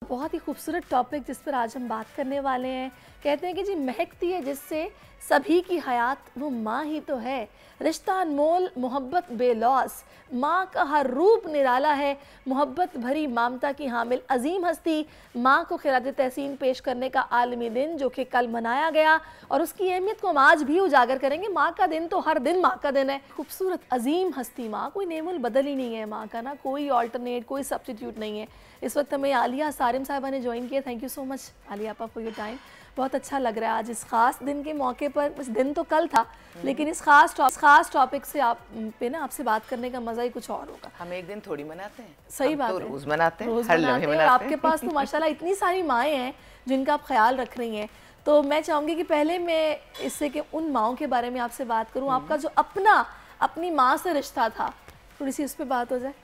बहुत ही खूबसूरत टॉपिक जिस पर आज हम बात करने वाले हैं। कहते हैं कि जी महकती है जिससे सभी की हयात वो माँ ही तो है। रिश्ता अनमोल मोहब्बत बेलौस, माँ का हर रूप निराला है। मोहब्बत भरी ममता की हामिल अजीम हस्ती, माँ को खिरात तहसीन पेश करने का आलमी दिन जो कि कल मनाया गया और उसकी अहमियत को हम आज भी उजागर करेंगे। माँ का दिन तो हर दिन माँ का दिन है। खूबसूरत अजीम हस्ती माँ, कोई नेमुल बदल ही नहीं है माँ का, ना कोई ऑल्टरनेट, कोई सब्स्टिट्यूट नहीं है। इस वक्त हमें आलिया सारिम साहिबा ने ज्वाइन किया। Thank you so much Alia आपा फॉर योर टाइम। बहुत अच्छा लग रहा है आज इस खास दिन के मौके पर। इस दिन तो कल था लेकिन इस खास टॉपिक से आप पे ना आपसे बात करने का मज़ा ही कुछ और होगा। हम एक दिन थोड़ी मनाते हैं, सही बात तो है, रोज मनाते हैं, रोज हर मनाते लम्हे हैं। और मनाते आपके हैं। पास तो माशाल्लाह इतनी सारी माएँ हैं जिनका आप ख्याल रख रही हैं। तो मैं चाहूँगी कि पहले मैं इससे कि उन माओं के बारे में आपसे बात करूँ। आपका जो अपनी माँ से रिश्ता था, थोड़ी सी उस पर बात हो जाए।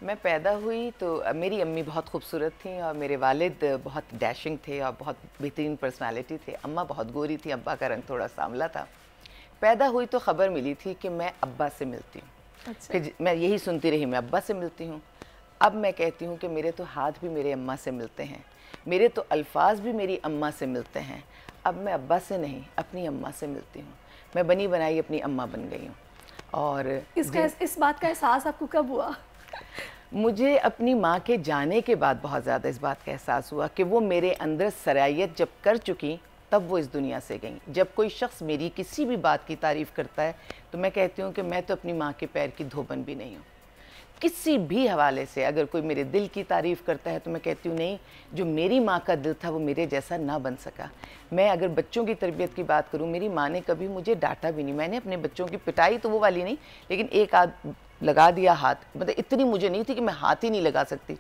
मैं पैदा हुई तो मेरी अम्मी बहुत खूबसूरत थी और मेरे वालिद बहुत डैशिंग थे और बहुत बेहतरीन पर्सनालिटी थे। अम्मा बहुत गोरी थी, अब्बा का रंग थोड़ा सांवला था। पैदा हुई तो ख़बर मिली थी कि मैं अब्बा से मिलती हूँ। अच्छा। फिर मैं यही सुनती रही, मैं अब्बा से मिलती हूँ। अब मैं कहती हूँ कि मेरे तो हाथ भी मेरे अम्मा से मिलते हैं, मेरे तो अल्फाज भी मेरी अम्मा से मिलते हैं। अब मैं अब्बा से नहीं, अपनी अम्मा से मिलती हूँ। मैं बनी बनाई अपनी अम्मा बन गई हूँ। और इस बात का एहसास आपको कब हुआ? मुझे अपनी माँ के जाने के बाद बहुत ज़्यादा इस बात का एहसास हुआ कि वो मेरे अंदर सरायत जब कर चुकी तब वो इस दुनिया से गई। जब कोई शख्स मेरी किसी भी बात की तारीफ़ करता है तो मैं कहती हूँ कि मैं तो अपनी माँ के पैर की धोबन भी नहीं हूँ। किसी भी हवाले से अगर कोई मेरे दिल की तारीफ़ करता है तो मैं कहती हूँ नहीं, जो मेरी माँ का दिल था वो मेरे जैसा ना बन सका। मैं अगर बच्चों की तरबियत की बात करूँ, मेरी माँ ने कभी मुझे डांटा भी नहीं। मैंने अपने बच्चों की पिटाई तो वो वाली नहीं, लेकिन एक आध लगा दिया हाथ, मतलब इतनी मुझे नहीं थी कि मैं हाथ ही नहीं लगा सकती।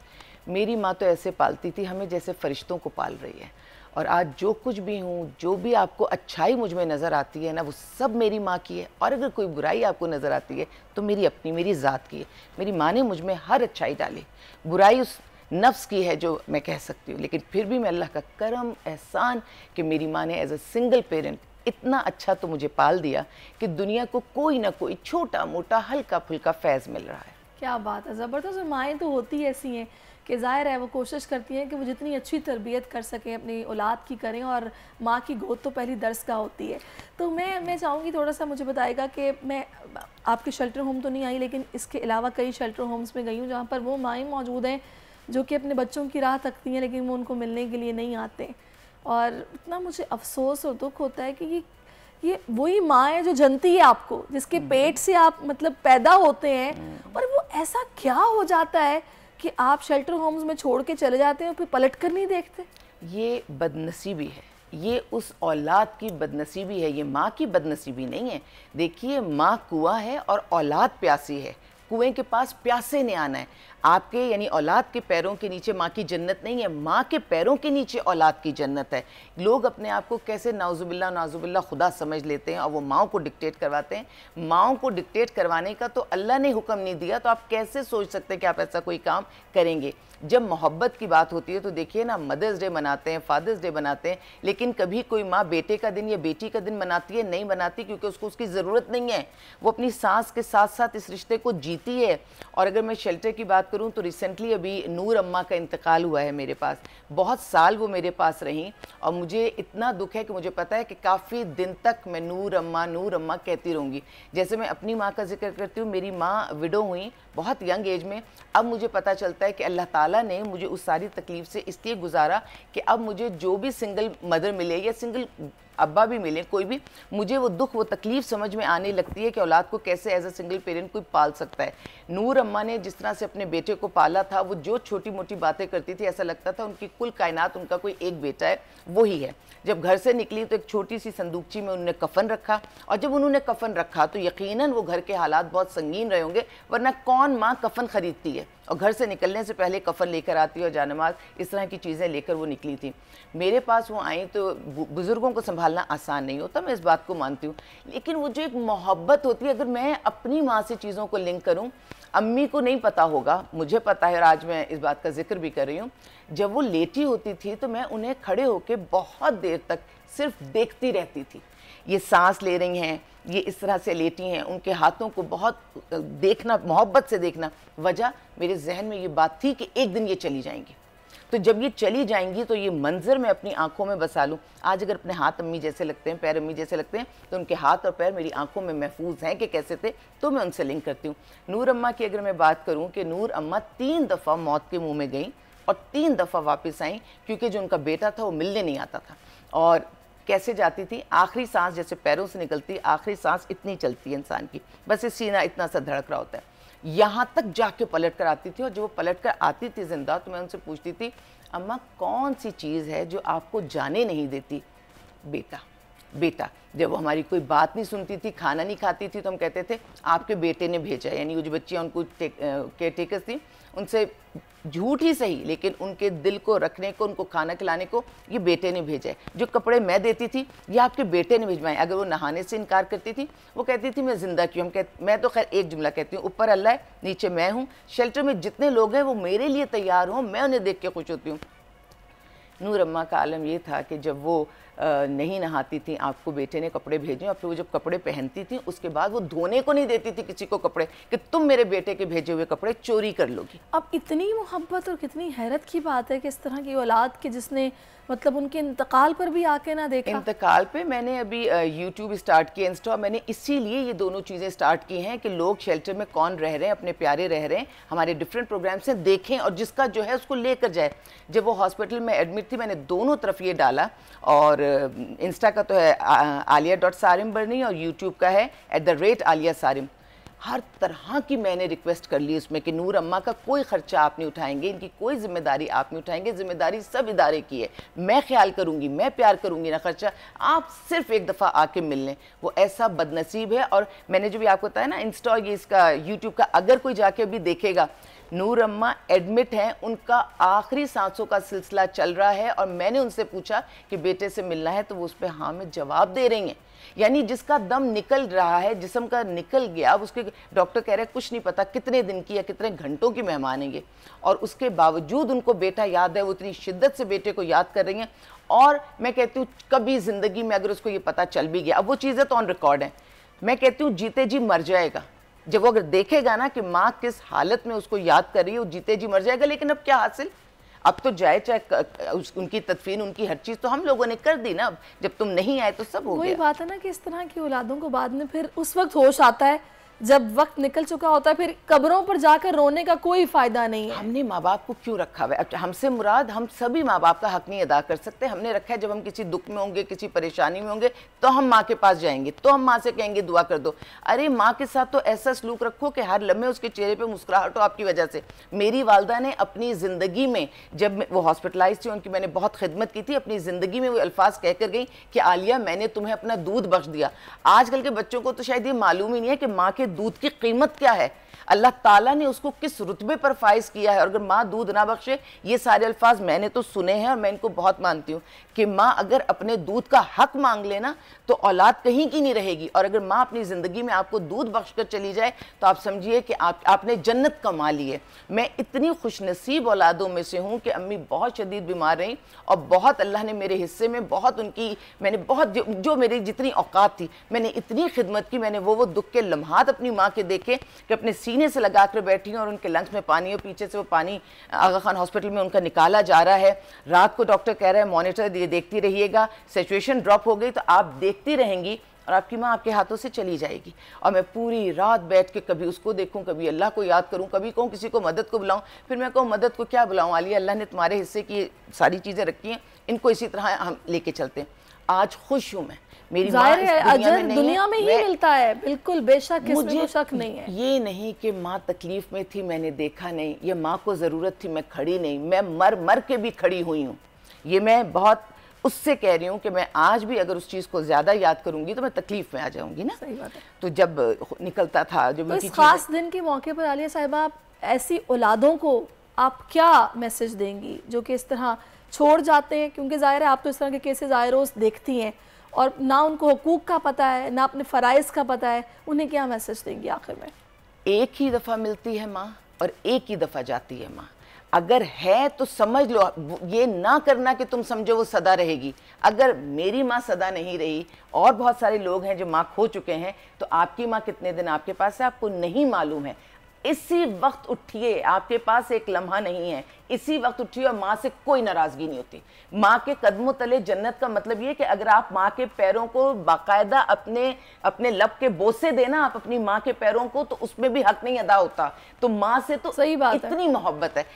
मेरी माँ तो ऐसे पालती थी हमें जैसे फ़रिश्तों को पाल रही है। और आज जो कुछ भी हूँ, जो भी आपको अच्छाई मुझ में नज़र आती है ना, वो सब मेरी माँ की है। और अगर कोई बुराई आपको नज़र आती है तो मेरी अपनी, मेरी ज़ात की है। मेरी माँ ने मुझ में हर अच्छाई डाली, बुराई उस नफ्स की है जो मैं कह सकती हूँ। लेकिन फिर भी मैं अल्लाह का करम एहसान कि मेरी माँ ने एज अ सिंगल पेरेंट इतना अच्छा तो मुझे पाल दिया कि दुनिया को कोई ना कोई छोटा मोटा हल्का फुल्का फैज़ मिल रहा है। क्या बात है, ज़बरदस्त। और माएँ तो होती ऐसी हैं कि ज़ाहिर है वो कोशिश करती हैं कि वो जितनी अच्छी तरबियत कर सकें अपनी औलाद की करें, और माँ की गोद तो पहली दरसगाह होती है। तो मैं चाहूँगी थोड़ा सा मुझे बताएगा कि मैं आपके शेल्टर होम तो नहीं आई लेकिन इसके अलावा कई शेल्टर होम्स में गई हूँ जहाँ पर वो माएँ मौजूद हैं जो कि अपने बच्चों की राह तकती हैं लेकिन वो उनको मिलने के लिए नहीं आते। और इतना मुझे अफसोस और दुख होता है कि ये वही माँ है जो जनती है आपको, जिसके पेट से आप मतलब पैदा होते हैं, और वो ऐसा क्या हो जाता है कि आप शेल्टर होम्स में छोड़ के चले जाते हैं और फिर पलट कर नहीं देखते। ये बदनसीबी है, ये उस औलाद की बदनसीबी है, ये माँ की बदनसीबी नहीं है। देखिए, माँ कुआं है और औलाद प्यासी है। कुएं के पास प्यासे ने आना है। आपके यानी औलाद के पैरों के नीचे माँ की जन्नत नहीं है, माँ के पैरों के नीचे औलाद की जन्नत है। लोग अपने आप को कैसे नाउजुबिल्ला खुदा समझ लेते हैं और वो माँओं को डिक्टेट करवाते हैं। माँओं को डिक्टेट करवाने का तो अल्लाह ने हुक्म नहीं दिया, तो आप कैसे सोच सकते हैं कि आप ऐसा कोई काम करेंगे। जब मोहब्बत की बात होती है तो देखिए ना, मदर्स डे मनाते हैं, फादर्स डे मनाते हैं, लेकिन कभी कोई माँ बेटे का दिन या बेटी का दिन मनाती है? नहीं मनाती, क्योंकि उसको उसकी ज़रूरत नहीं है। वो अपनी सांस के साथ साथ इस रिश्ते को जीती है। और अगर मैं शेल्टर की बात करूं तो रिसेंटली अभी नूर अम्मा का इंतकाल हुआ है मेरे पास। बहुत साल वो मेरे पास रहीं और मुझे इतना दुख है कि मुझे पता है कि काफ़ी दिन तक मैं नूर अम्मा कहती रहूँगी। जैसे मैं अपनी माँ का जिक्र करती हूँ, मेरी माँ विडो हुई बहुत यंग एज में। अब मुझे पता चलता है कि अल्लाह ताला ने मुझे उस सारी तकलीफ़ से इसलिए गुजारा कि अब मुझे जो भी सिंगल मदर मिले या सिंगल अब्बा भी मिले, कोई भी, मुझे वो दुख वो तकलीफ़ समझ में आने लगती है कि औलाद को कैसे एज अ सिंगल पेरेंट कोई पाल सकता है। नूर अम्मा ने जिस तरह से अपने बेटे को पाला था, वो जो छोटी मोटी बातें करती थी ऐसा लगता था उनकी कुल कायनात, उनका कोई एक बेटा है, वही है। जब घर से निकली तो एक छोटी सी संदूकची में उन्होंने कफन रखा, और जब उन्होंने कफन रखा तो यकीनन वो घर के हालात बहुत संगीन रहे होंगे, वरना कौन माँ कफन खरीदती है और घर से निकलने से पहले कफन लेकर आती है और जानमाज इस तरह की चीज़ें लेकर वो निकली थी। मेरे पास वो आई तो बुज़ुर्गों को संभालना आसान नहीं होता, मैं इस बात को मानती हूँ, लेकिन वो जो एक मोहब्बत होती है, अगर मैं अपनी माँ से चीज़ों को लिंक करूँ, अम्मी को नहीं पता होगा, मुझे पता है और आज मैं इस बात का जिक्र भी कर रही हूँ। जब वो लेटी होती थी तो मैं उन्हें खड़े होकर बहुत देर तक सिर्फ देखती रहती थी। ये सांस ले रही हैं, ये इस तरह से लेटी हैं, उनके हाथों को बहुत देखना, मोहब्बत से देखना। वजह, मेरे जहन में ये बात थी कि एक दिन ये चली जाएंगी। तो जब ये चली जाएंगी तो ये मंजर मैं अपनी आंखों में बसा लूँ। आज अगर अपने हाथ अम्मी जैसे लगते हैं, पैर अम्मी जैसे लगते हैं, तो उनके हाथ और पैर मेरी आंखों में महफूज हैं कि कैसे थे, तो मैं उनसे लिंक करती हूँ। नूर अम्मा की अगर मैं बात करूँ कि नूर अम्मा 3 दफ़ा मौत के मुँह में गई और 3 दफ़ा वापस आई, क्योंकि जो उनका बेटा था वो मिलने नहीं आता था। और कैसे जाती थी, आखिरी सांस जैसे पैरों से निकलती, आखिरी सांस इतनी चलती है इंसान की, बस इस सीना इतना सा धड़क रहा होता है, यहाँ तक जाके पलट कर आती थी। और जब वो पलट कर आती थी जिंदा, तो मैं उनसे पूछती थी, अम्मा कौन सी चीज़ है जो आपको जाने नहीं देती? बेटा, बेटा। जब वो हमारी कोई बात नहीं सुनती थी, खाना नहीं खाती थी, तो हम कहते थे आपके बेटे ने भेजा है। यानी वो जो बच्चियाँ उनको केयर टेकर्स थी, उनसे झूठ ही सही लेकिन उनके दिल को रखने को, उनको खाना खिलाने को ये बेटे ने भेजा है। जो कपड़े मैं देती थी ये आपके बेटे ने भिजवाए। अगर वो नहाने से इनकार करती थी, वो कहती थी मैं जिंदा क्यों। मैं तो खैर एक जुमला कहती हूँ, ऊपर अल्लाह है, नीचे मैं हूँ, शेल्टर में जितने लोग हैं वो मेरे लिए तैयार हों, मैं उन्हें देख के खुश होती हूँ। नूर अम्मा का आलम ये था कि जब वो नहीं नहाती थी, आपको बेटे ने कपड़े भेजे, और फिर वो जब कपड़े पहनती थी उसके बाद वो धोने को नहीं देती थी किसी को कपड़े, कि तुम मेरे बेटे के भेजे हुए कपड़े चोरी कर लोगी। अब इतनी मोहब्बत और कितनी हैरत की बात है कि इस तरह की औलाद के जिसने मतलब उनके इंतकाल पर भी आके ना देखा। इंतकाल पे मैंने अभी यूट्यूब स्टार्ट किया, इंस्टा, मैंने इसीलिए ये दोनों चीज़ें स्टार्ट की हैं कि लोग शेल्टर में कौन रह रहे हैं, अपने प्यारे रह रहे हैं, हमारे डिफरेंट प्रोग्राम्स से देखें और जिसका जो है उसको लेकर जाए। जब वो हॉस्पिटल में एडमिट थी, मैंने दोनों तरफ ये डाला, और इंस्टा का तो है alia.sarim बर्नी और यूट्यूब का है @AliaSarim। हर तरह की मैंने रिक्वेस्ट कर ली उसमें कि नूर अम्मा का कोई ख़र्चा आप नहीं उठाएंगे, इनकी कोई जिम्मेदारी आप नहीं उठाएंगे, जिम्मेदारी सब इदारे की है, मैं ख्याल करूँगी, मैं प्यार करूँगी ना खर्चा, आप सिर्फ एक दफ़ा आके मिल लें। वो ऐसा बदनसीब है। और मैंने जो भी आपको बताया ना, इंस्टा ये इसका यूट्यूब का, अगर कोई जाके अभी देखेगा, नूर अम्मा एडमिट हैं, उनका आखिरी सांसों का सिलसिला चल रहा है, और मैंने उनसे पूछा कि बेटे से मिलना है, तो वो उस पर हाँ में जवाब दे रही हैं। यानी जिसका दम निकल रहा है, जिस्म का निकल गया, अब उसके डॉक्टर कह रहे हैं कुछ नहीं पता कितने दिन की या कितने घंटों की मेहमान है ये, और उसके बावजूद उनको बेटा याद है, वो इतनी शिद्दत से बेटे को याद कर रही हैं। और मैं कहती हूँ कभी ज़िंदगी में अगर उसको ये पता चल भी गया, अब वो चीज़ें तो ऑन रिकॉर्ड हैं, मैं कहती हूँ जीते जी मर जाएगा। जब वो अगर देखेगा ना कि माँ किस हालत में उसको याद कर रही है, वो जीते जी मर जाएगा। लेकिन अब क्या हासिल, अब तो जाए चाहे उनकी तदफीन, उनकी हर चीज़ तो हम लोगों ने कर दी ना। अब जब तुम नहीं आए तो सब हो गया। वही बात है ना कि इस तरह की औलादों को बाद में फिर उस वक्त होश आता है जब वक्त निकल चुका होता है, फिर कब्रों पर जाकर रोने का कोई फायदा नहीं है। हमने माँ बाप को क्यों रखा हुआ है? अब हमसे मुराद हम सभी माँ बाप का हक नहीं अदा कर सकते। हमने रखा है जब हम किसी दुख में होंगे, किसी परेशानी में होंगे, तो हम माँ के पास जाएंगे, तो हम माँ से कहेंगे दुआ कर दो। अरे माँ के साथ तो ऐसा सलूक रखो कि हर लम्हे उसके चेहरे पर मुस्कुराहट हो आपकी वजह से। मेरी वालदा ने अपनी ज़िंदगी में, जब वो हॉस्पिटलाइज थी, उनकी मैंने बहुत खिदमत की थी, अपनी ज़िंदगी में वो अल्फाज कह कर गई कि आलिया मैंने तुम्हें अपना दूध बख्श दिया। आजकल के बच्चों को तो शायद ये मालूम ही नहीं है कि माँ के दूध की कीमत क्या है, अल्लाह ताला ने उसको किस रुतबे पर फाइज किया है। और अगर माँ दूध ना बख्शे, ये सारे अल्फाज मैंने तो सुने हैं और मैं इनको बहुत मानती हूँ कि माँ अगर अपने दूध का हक मांग लेना तो औलाद कहीं की नहीं रहेगी। और अगर माँ अपनी ज़िंदगी में आपको दूध बख्श कर चली जाए तो आप समझिए कि आपने जन्नत कमा ली है। मैं इतनी खुशनसीब औलादों में से हूँ कि अम्मी बहुत शदीद बीमार रहीं और बहुत अल्लाह ने मेरे हिस्से में बहुत उनकी, मैंने बहुत जो मेरी जितनी औकात थी मैंने इतनी खिदमत की। मैंने वो दुख के लम्हात अपनी माँ के देखे कि अपने सीने से लगा कर बैठी और उनके लंग्स में पानी, और पीछे से वो पानी आगा खान हॉस्पिटल में उनका निकाला जा रहा है। रात को डॉक्टर कह रहा है मॉनिटर ये देखती रहिएगा, सिचुएशन ड्रॉप हो गई तो आप देखती रहेंगी और आपकी माँ आपके हाथों से चली जाएगी। और मैं पूरी रात बैठ के कभी उसको देखूं, कभी अल्लाह को याद करूं, कभी कहूँ किसी को मदद को बुलाऊं, फिर मैं कहूँ मदद को क्या बुलाऊं, आलिया अल्लाह ने तुम्हारे हिस्से की सारी चीज़ें रखी हैं, इनको इसी तरह हम लेके चलते हैं। आज खुश हूँ मैं, मेरी माँ इस अजर दुनिया में ही मिलता है, बिल्कुल बेशक, इसमें शक नहीं है। ये नहीं कि माँ तकलीफ में थी मैंने देखा नहीं, ये माँ को ज़रूरत थी मैं खड़ी नहीं, मैं मर मर के भी खड़ी हुई हूँ। ये मैं बहुत उससे कह रही हूँ कि मैं आज भी अगर उस चीज़ को ज़्यादा याद करूँगी तो मैं तकलीफ़ में आ जाऊँगी ना। सही बात है। तो जब निकलता था, जब तो इस खास दिन के मौके पर आलिया साहिबा, आप ऐसी औलादों को आप क्या मैसेज देंगी जो कि इस तरह छोड़ जाते हैं? क्योंकि ज़ाहिर है आप तो इस तरह के केसेस आए रोज़ देखती हैं और ना उनको हुकूक का पता है, ना अपने फ़राइज़ का पता है, उन्हें क्या मैसेज देंगी आखिर में? एक ही दफ़ा मिलती है माँ और एक ही दफ़ा जाती है माँ। अगर है तो समझ लो, ये ना करना कि तुम समझो वो सदा रहेगी। अगर मेरी माँ सदा नहीं रही और बहुत सारे लोग हैं जो माँ खो चुके हैं, तो आपकी माँ कितने दिन आपके पास है आपको नहीं मालूम है। इसी वक्त उठिए, आपके पास एक लम्हा नहीं है, इसी वक्त उठिए और माँ से कोई नाराजगी नहीं होती। माँ के कदमों तले जन्नत का मतलब ये कि अगर आप माँ के पैरों को बाकायदा अपने लब के बोसे देना आप अपनी माँ के पैरों को, तो उसमें भी हक नहीं अदा होता। तो माँ से तो सही बात इतनी मोहब्बत है।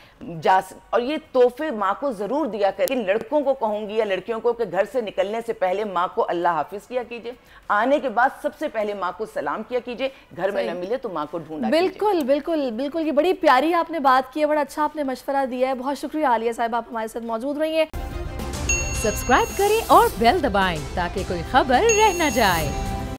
और ये तोहफे माँ को जरूर दिया करें। लड़कों को कहूंगी या लड़कियों को कि घर से निकलने से पहले माँ को अल्लाह हाफिज किया कीजिए, आने के बाद सबसे पहले माँ को सलाम किया कीजिए, घर में न मिले तो माँ को ढूंढा कीजिए। बिल्कुल बिल्कुल बिल्कुल, ये बड़ी प्यारी आपने बात की है, बड़ा अच्छा आपने मशवरा दिया है। बहुत शुक्रिया आलिया साहिबा, आप हमारे साथ मौजूद रही हैं। सब्सक्राइब करें और बेल दबाएं ताकि कोई खबर रह न जाए।